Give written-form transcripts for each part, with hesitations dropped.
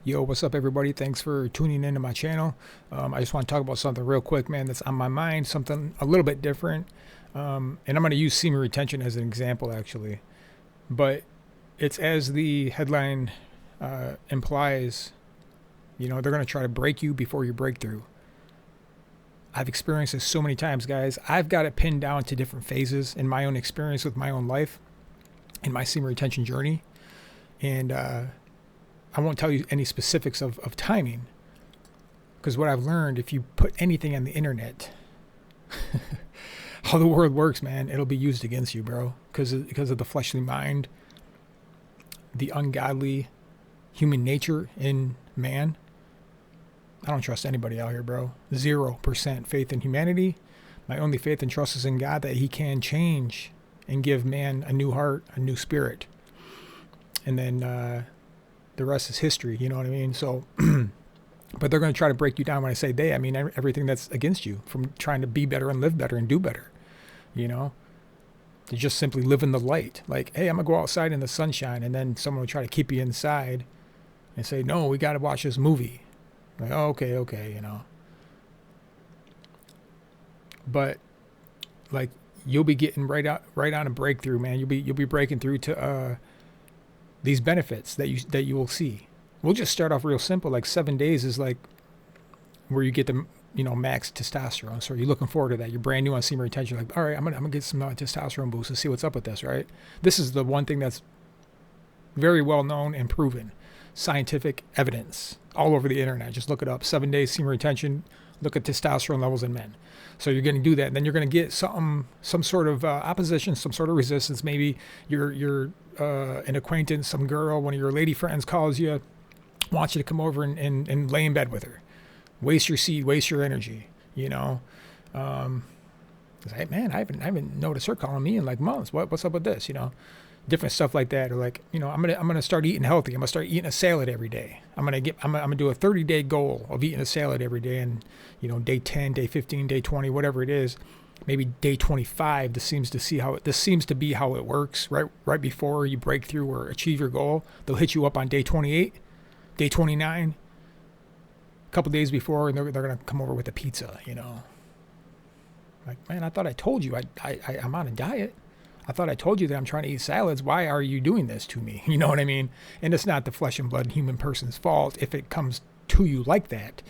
Yo, what's up, everybody? Thanks for tuning into my channel. I just want to talk about something real quick, man, that's on my mind, something a little bit different. And I'm going to use semen retention as an example, actually. But it's as the headline implies, they're going to try to break you before you break through. I've experienced this so many times, guys. I've got it pinned down to different phases in my own experience with my own life, in my semen retention journey. And I won't tell you any specifics of timing, because what I've learned, if you put anything on the internet, how the world works, man, it'll be used against you, bro, because of the fleshly mind, the ungodly human nature in man. I don't trust anybody out here, bro. 0% faith in humanity. My only faith and trust is in God, that he can change and give man a new heart, a new spirit. And then the rest is history, you know what I mean? So, but they're going to try to break you down. When I say they, I mean everything that's against you from trying to be better and live better and do better, to just simply live in the light. Like, hey, I'm going to go outside in the sunshine, and then someone will try to keep you inside and say, no, we got to watch this movie. Like, oh, okay, But like, you'll be getting right on a breakthrough, man. You'll be breaking through to these benefits that you will see. We'll just start off real simple. Like 7 days is like where you get the max testosterone. So you're looking forward to that. You're brand new on semen retention. Like, all right, I'm gonna get some testosterone boost and see what's up with this. Right. This is the one thing that's very well known and proven. Scientific evidence all over the internet. Just look it up. 7 days semen retention. Look at testosterone levels in men. So you're going to do that, and then you're going to get some sort of opposition, some sort of resistance. Maybe you're an acquaintance, some girl, one of your lady friends calls you, wants you to come over and lay in bed with her. Waste your seed, waste your energy. Hey, man, I haven't noticed her calling me in like months. What's up with this? Different stuff like that. Or like, I'm gonna start eating healthy. I'm gonna start eating a salad every day. I'm gonna do a 30-day goal of eating a salad every day. And day 10, day 15, day 20, whatever it is, maybe day 25. This seems to be how it works. Right before you break through or achieve your goal, they'll hit you up on day 28, day 29, a couple days before, and they're gonna come over with a pizza. Like, man, I thought I told you I'm on a diet. I thought I told you that I'm trying to eat salads. Why are you doing this to me? You know what I mean? And it's not the flesh and blood human person's fault if it comes to you like that.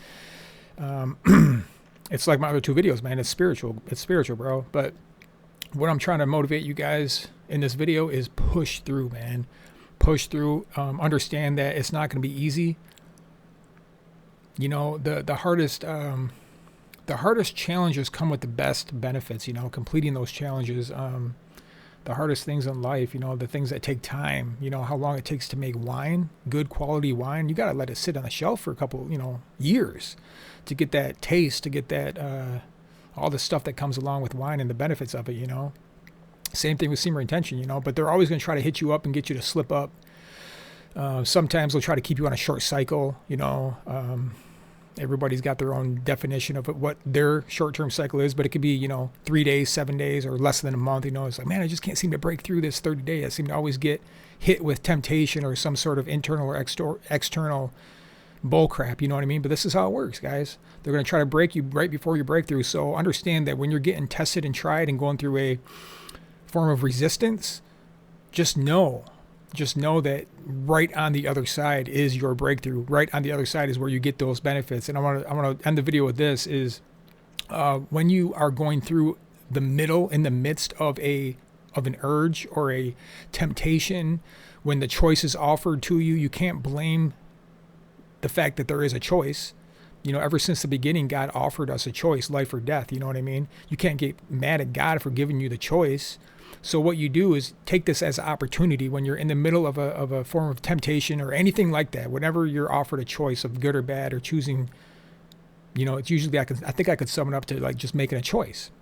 It's like my other two videos, man. It's spiritual. It's spiritual, bro. But what I'm trying to motivate you guys in this video is push through, man. Push through. Understand that it's not going to be easy. The hardest challenges come with the best benefits. Completing those challenges. The hardest things in life, the things that take time, how long it takes to make wine, good quality wine. You got to let it sit on the shelf for a couple, years to get that taste, to get that, all the stuff that comes along with wine and the benefits of it, Same thing with semen retention, but they're always going to try to hit you up and get you to slip up. Sometimes they'll try to keep you on a short cycle, Everybody's got their own definition of what their short-term cycle is, but it could be, 3 days, 7 days, or less than a month. It's like, man, I just can't seem to break through this 30 days. I seem to always get hit with temptation or some sort of internal or external bull crap. You know what I mean? But this is how it works, guys. They're going to try to break you right before you break through. So understand that when you're getting tested and tried and going through a form of resistance, just know that right on the other side is your breakthrough. Right on the other side is where you get those benefits. And I want to end the video with this: is when you are going through in the midst of an urge or a temptation, when the choice is offered to you, you can't blame the fact that there is a choice. Ever since the beginning, God offered us a choice, life or death. You know what I mean? You can't get mad at God for giving you the choice. So what you do is take this as an opportunity when you're in the middle of a form of temptation or anything like that. Whenever you're offered a choice of good or bad or choosing, it's usually I think I could sum it up to like just making a choice.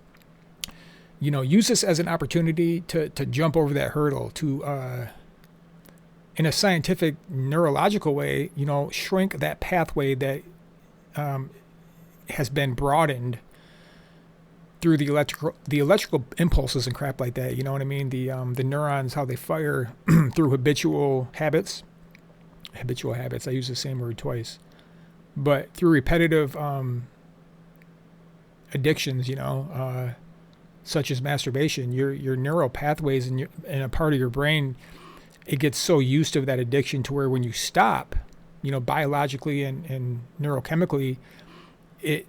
Use this as an opportunity to jump over that hurdle, to in a scientific neurological way, shrink that pathway that has been broadened through the electrical impulses and crap like that. You know what I mean? The neurons, how they fire through habitual habits, habitual habits. I use the same word twice. But through repetitive addictions, such as masturbation, your neural pathways in a part of your brain, it gets so used to that addiction to where when you stop, biologically and neurochemically, it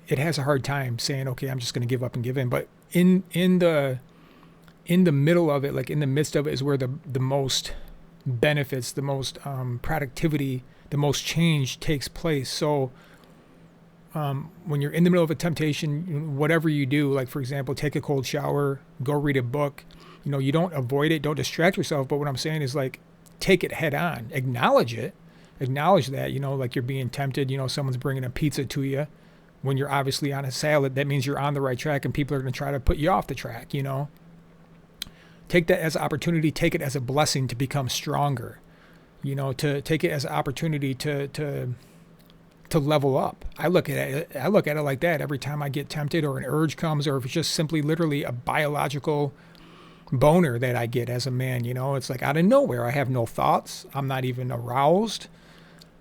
has a hard time saying, okay, I'm just going to give up and give in. But in the middle of it, like in the midst of it, is where the most benefits, the most productivity, the most change takes place. So when you're in the middle of a temptation, whatever you do, like for example, take a cold shower, go read a book, you don't avoid it, don't distract yourself. But what I'm saying is, like, take it head on, acknowledge it, acknowledge that, like you're being tempted, someone's bringing a pizza to you when you're obviously on a salad. That means you're on the right track, and people are going to try to put you off the track. Take that as an opportunity, take it as a blessing to become stronger, to take it as an opportunity to level up. I look at it like that every time I get tempted or an urge comes, or if it's just simply literally a biological boner that I get as a man. It's like out of nowhere. I have no thoughts. I'm not even aroused,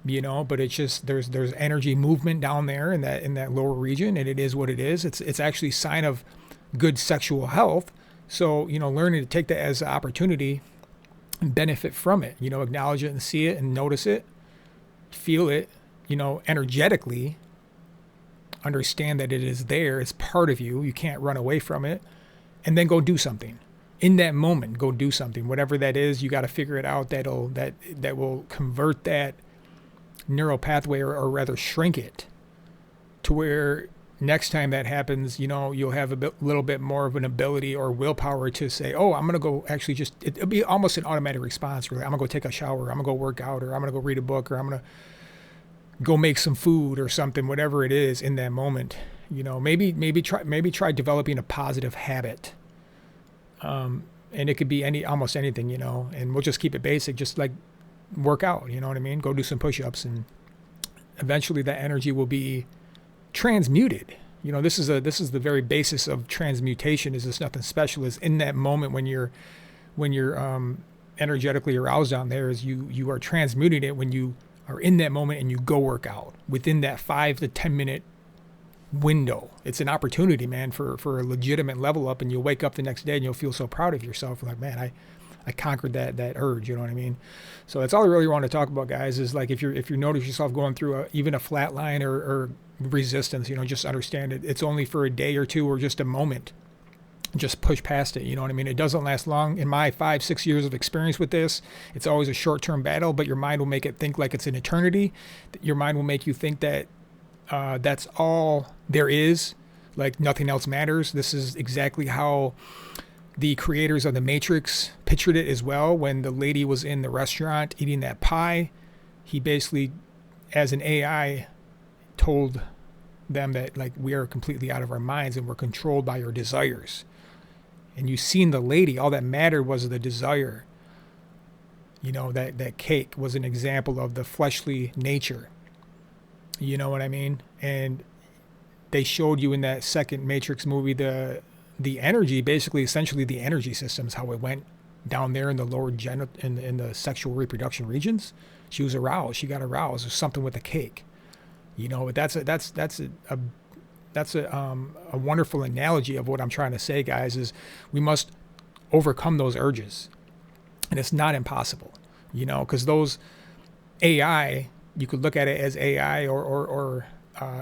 but it's just there's energy movement down there in that lower region, and it is what it is. It's actually a sign of good sexual health. So, learning to take that as an opportunity and benefit from it, acknowledge it and see it and notice it, feel it, energetically, understand that it is there. It's part of you. You can't run away from it, and then go do something. In that moment, go do something. Whatever that is, you got to figure it out. That will convert that neural pathway, or rather shrink it, to where next time that happens, you'll have little bit more of an ability or willpower to say, oh, I'm going to go actually it'll be almost an automatic response. Really. I'm going to go take a shower. I'm going to go work out, or I'm going to go read a book, or I'm going to go make some food or something, whatever it is in that moment. Maybe try developing a positive habit. And it could be almost anything, and we'll just keep it basic, just like work out, you know what I mean? Go do some push-ups, and eventually that energy will be transmuted. This is the very basis of transmutation. Is this nothing special? Is in that moment when you're energetically aroused down there, is you are transmuting it when you are in that moment and you go work out within that 5 to 10 minute window. It's an opportunity, man, for a legitimate level up, and you'll wake up the next day and you'll feel so proud of yourself. Like, man, I conquered that urge, you know what I mean? So that's all I really want to talk about, guys, is like if you notice yourself going through even a flat line or resistance, just understand it. It's only for a day or two or just a moment. Just push past it, you know what I mean? It doesn't last long. In my 5-6 years of experience with this, it's always a short-term battle, but your mind will make it think like it's an eternity. Your mind will make you think that that's all there is, like nothing else matters. This is exactly how the creators of The Matrix pictured it as well. When the lady was in the restaurant eating that pie, he basically, as an AI, told them that, like, we are completely out of our minds and we're controlled by your desires. And you seen the lady, all that mattered was the desire. That cake was an example of the fleshly nature. You know what I mean? And they showed you in that second Matrix movie the energy, basically, essentially the energy systems, how it went down there in the lower in the sexual reproduction regions. She was aroused. She got aroused. There's something with the cake. But that's a wonderful analogy of what I'm trying to say, guys, is we must overcome those urges. And it's not impossible, because those AI, you could look at it as AI or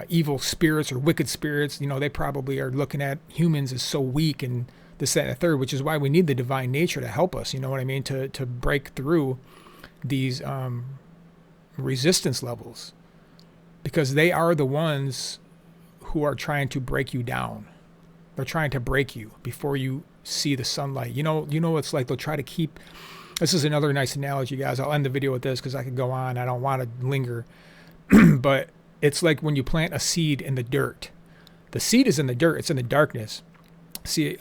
evil spirits or wicked spirits. They probably are looking at humans as so weak and this, that, and the third, which is why we need the divine nature to help us, you know what I mean, to break through these resistance levels, because they are the ones who are trying to break you down. They're trying to break you before you see the sunlight. It's like they'll try to keep. This is another nice analogy, guys. I'll end the video with this because I could go on. I don't want to linger. But it's like when you plant a seed in the dirt. The seed is in the dirt. It's in the darkness. See,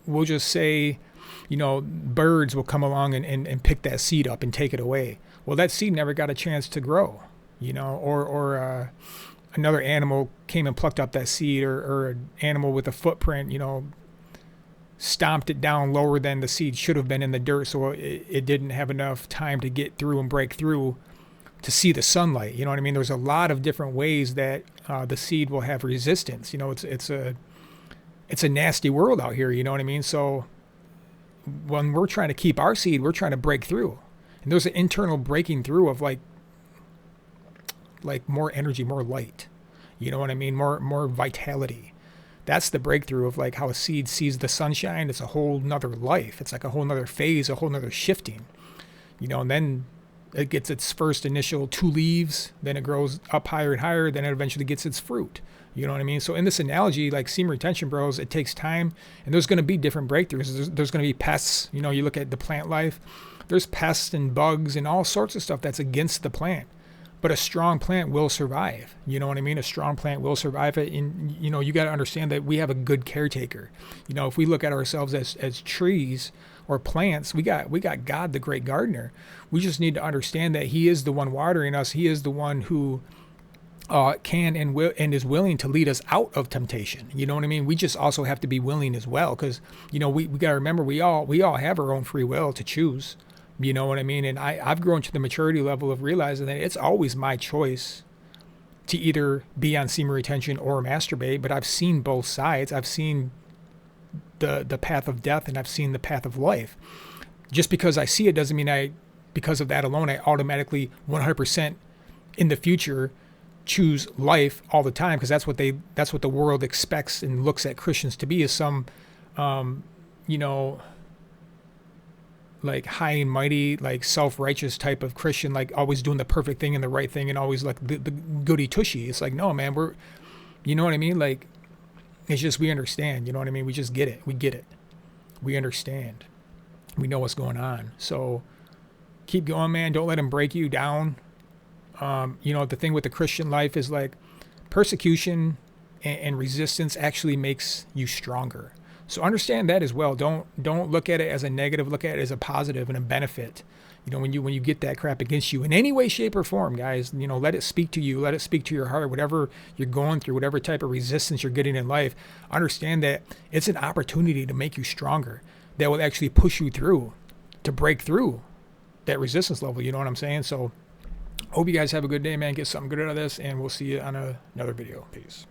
we'll just say, birds will come along and pick that seed up and take it away. Well, that seed never got a chance to grow, or another animal came and plucked up that seed, or an animal with a footprint, stomped it down lower than the seed should have been in the dirt, so it didn't have enough time to get through and break through to see the sunlight. You know what I mean? There's a lot of different ways that the seed will have resistance. You know, it's a nasty world out here. You know what I mean? So when we're trying to keep our seed, we're trying to break through, and there's an internal breaking through of like more energy, more light. You know what I mean? More vitality. That's the breakthrough of like how a seed sees the sunshine. It's a whole nother life. It's like a whole nother phase, a whole nother shifting, you know, and then it gets its first initial 2 leaves, then it grows up higher and higher, then it eventually gets its fruit. You know what I mean? So in this analogy, like semen retention, bros, it takes time, and there's going to be different breakthroughs. There's going to be pests. You know, you look at the plant life, there's pests and bugs and all sorts of stuff that's against the plant. But a strong plant will survive. You know what I mean? A strong plant will survive it. And, you know, you got to understand that we have a good caretaker. You know, if we look at ourselves as trees or plants, we got God, the great gardener. We just need to understand that he is the one watering us. He is the one who can and will and is willing to lead us out of temptation. You know what I mean? We just also have to be willing as well, because, you know, we got to remember we all have our own free will to choose. You know what I mean? And I've grown to the maturity level of realizing that it's always my choice to either be on semen retention or masturbate, but I've seen both sides. I've seen the path of death, and I've seen the path of life. Just because I see it doesn't mean because of that alone, I automatically 100% in the future choose life all the time, because that's what the world expects and looks at Christians to be, is some, you know, like high and mighty, like self-righteous type of Christian, like always doing the perfect thing and the right thing and always like the goody tushy. It's like, no, man, you know what I mean? Like, it's just, we understand, you know what I mean? We just get it. We get it. We understand. We know what's going on. So keep going, man. Don't let them break you down. You know, the thing with the Christian life is like persecution and resistance actually makes you stronger. So understand that as well. Don't look at it as a negative. Look at it as a positive and a benefit. You know, when you get that crap against you in any way, shape, or form, guys, you know, let it speak to you. Let it speak to your heart. Whatever you're going through, whatever type of resistance you're getting in life, understand that it's an opportunity to make you stronger. That will actually push you through to break through that resistance level. You know what I'm saying? So hope you guys have a good day, man. Get something good out of this, and we'll see you on another video. Peace.